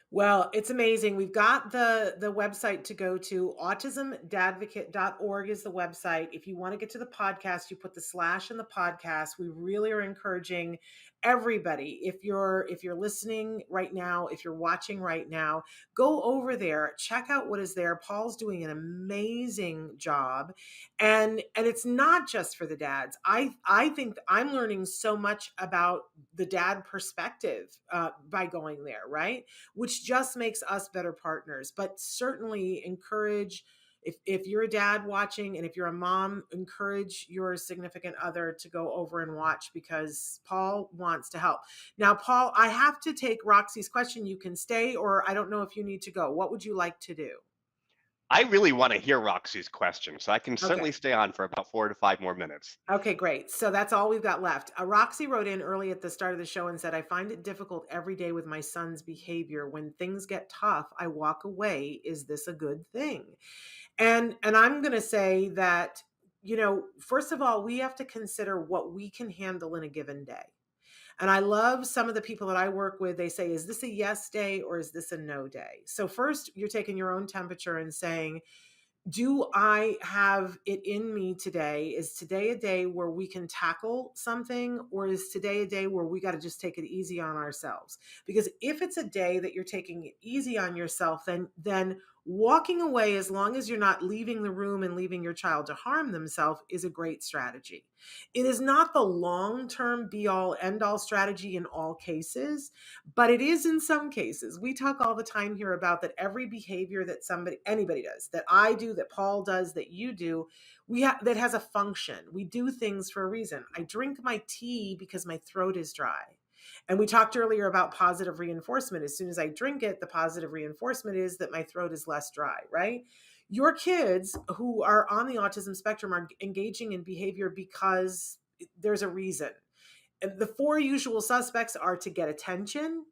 Well, it's amazing. We've got the website to go to. Autismdadvocate.org is the website. If you want to get to the podcast, you put the slash in the podcast. We really are encouraging everybody. If you're listening right now, if you're watching right now, go over there, check out what is there. Paul's doing an amazing job. And it's not just for the dads. I think I'm learning so much about the dad perspective by going there, right? Which just makes us better partners. But certainly encourage, if you're a dad watching and if you're a mom, encourage your significant other to go over and watch because Paul wants to help. Now, Paul, I have to take Roxy's question. You can stay, or I don't know if you need to go. What would you like to do? I really want to hear Roxy's question, so I can Okay. certainly stay on for about 4 to 5 more minutes. Okay, great. So that's all we've got left. Roxy wrote in early at the start of the show and said, I find it difficult every day with my son's behavior. When things get tough, I walk away. Is this a good thing? And I'm going to say that, first of all, we have to consider what we can handle in a given day. And I love some of the people that I work with. They say, is this a yes day or is this a no day? So first, you're taking your own temperature and saying, do I have it in me today? Is today a day where we can tackle something, or is today a day where we got to just take it easy on ourselves? Because if it's a day that you're taking it easy on yourself, then walking away, as long as you're not leaving the room and leaving your child to harm themselves, is a great strategy. It is not the long-term be all end all strategy in all cases, but it is in some cases. We talk all the time here about that every behavior that anybody does, that I do, that Paul does, that you do, that has a function. We do things for a reason. I drink my tea because my throat is dry. And we talked earlier about positive reinforcement. As soon as I drink it, the positive reinforcement is that my throat is less dry, right? Your kids who are on the autism spectrum are engaging in behavior because there's a reason. And the four usual suspects are to get attention,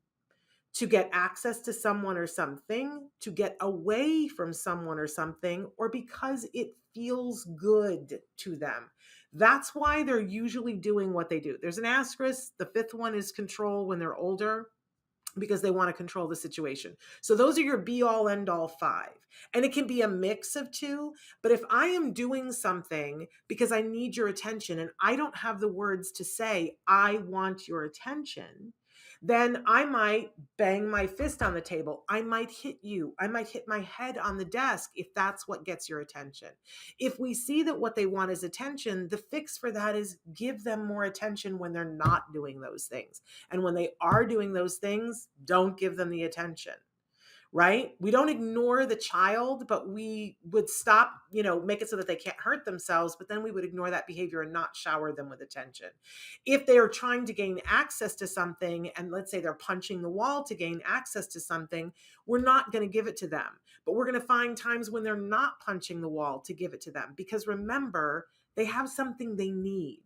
to get access to someone or something, to get away from someone or something, or because it feels good to them. That's why they're usually doing what they do. There's an asterisk. The fifth one is control when they're older, because they want to control the situation. So those are your be all end all five. And it can be a mix of two. But if I am doing something because I need your attention and I don't have the words to say, I want your attention, then I might bang my fist on the table. I might hit you. I might hit my head on the desk if that's what gets your attention. If we see that what they want is attention, the fix for that is give them more attention when they're not doing those things. And when they are doing those things, don't give them the attention. Right? We don't ignore the child, but we would stop, make it so that they can't hurt themselves, but then we would ignore that behavior and not shower them with attention. If they are trying to gain access to something, and let's say they're punching the wall to gain access to something, we're not going to give it to them, but we're going to find times when they're not punching the wall to give it to them, because remember, they have something they need.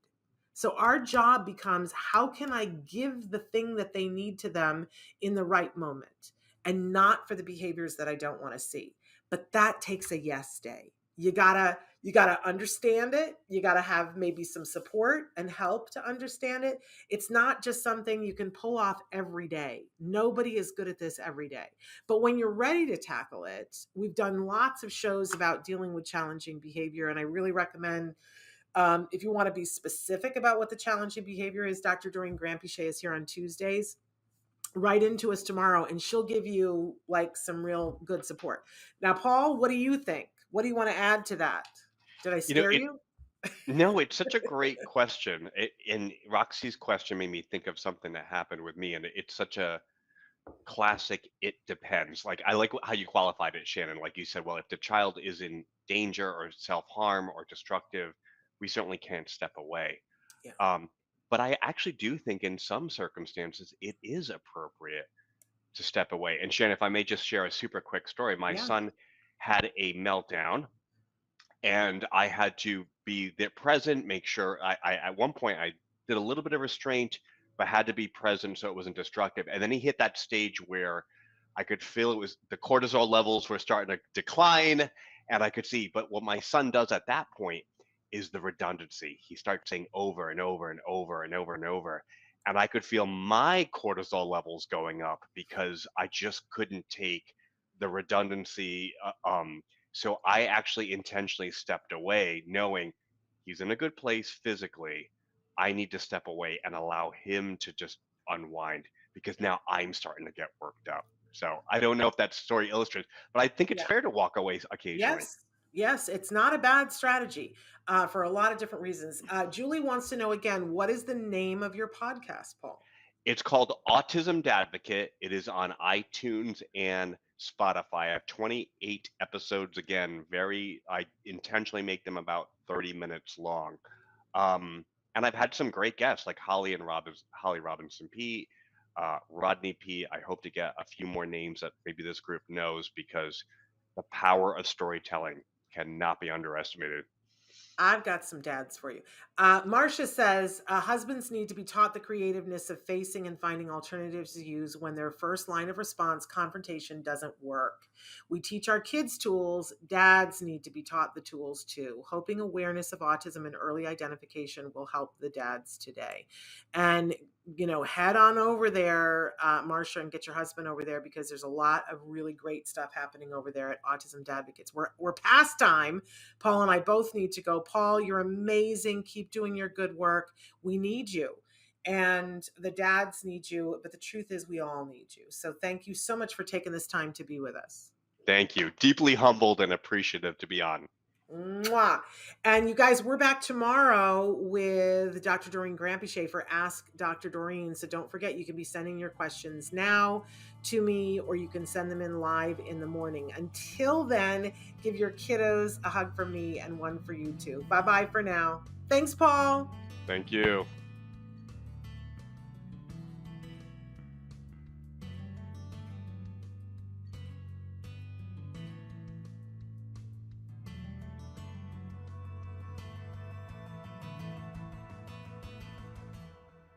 So our job becomes, how can I give the thing that they need to them in the right moment? And not for the behaviors that I don't want to see. But that takes a yes day. You gotta understand it. You gotta have maybe some support and help to understand it. It's not just something you can pull off every day. Nobody is good at this every day. But when you're ready to tackle it, we've done lots of shows about dealing with challenging behavior. And I really recommend, if you want to be specific about what the challenging behavior is, Dr. Doreen Granpeesheh is here on Tuesdays. Write into us tomorrow and she'll give you like some real good support. Now, Paul, what do you think? What do you want to add to that? Did I scare you? No, it's such a great question. And Roxy's question made me think of something that happened with me, and it's such a classic "it depends." Like, I like how you qualified it, Shannon. Like you said, well, if the child is in danger or self-harm or destructive, we certainly can't step away. Yeah. But I actually do think in some circumstances it is appropriate to step away. And Shannon, if I may just share a super quick story, my Yeah. son had a meltdown and I had to be there present, make sure I at one point I did a little bit of restraint, but had to be present so it wasn't destructive. And then he hit that stage where I could feel it was the cortisol levels were starting to decline, and I could see. But what my son does at that point is the redundancy. He starts saying over and over and over and over and over. And I could feel my cortisol levels going up because I just couldn't take the redundancy. So I actually intentionally stepped away, knowing he's in a good place physically. I need to step away and allow him to just unwind because now I'm starting to get worked up. So I don't know if that story illustrates, but I think it's Yeah. fair to walk away occasionally. Yes, it's not a bad strategy for a lot of different reasons. Julie wants to know again, what is the name of your podcast, Paul? It's called Autism Dadvocate. It is on iTunes and Spotify. I have 28 episodes. Again, I intentionally make them about 30 minutes long. And I've had some great guests like Holly Robinson P, Rodney P. I hope to get a few more names that maybe this group knows because the power of storytelling cannot be underestimated. I've got some dads for you. Marcia says husbands need to be taught the creativeness of facing and finding alternatives to use when their first line of response, confrontation, doesn't work. We teach our kids tools. Dads need to be taught the tools too. Hoping awareness of autism and early identification will help the dads today. And head on over there, Marcia, and get your husband over there because there's a lot of really great stuff happening over there at Autism Dadvocates. We're past time. Paul and I both need to go. Paul, you're amazing. Keep doing your good work. We need you. And the dads need you, but the truth is we all need you. So thank you so much for taking this time to be with us. Thank you. Deeply humbled and appreciative to be on. Mwah. And you guys, we're back tomorrow with Dr. Doreen Granpeesheh for Ask Dr. Doreen. So don't forget, you can be sending your questions now to me, or you can send them in live in the morning. Until then, give your kiddos a hug from me and one for you too. Bye-bye for now. Thanks, Paul. Thank you.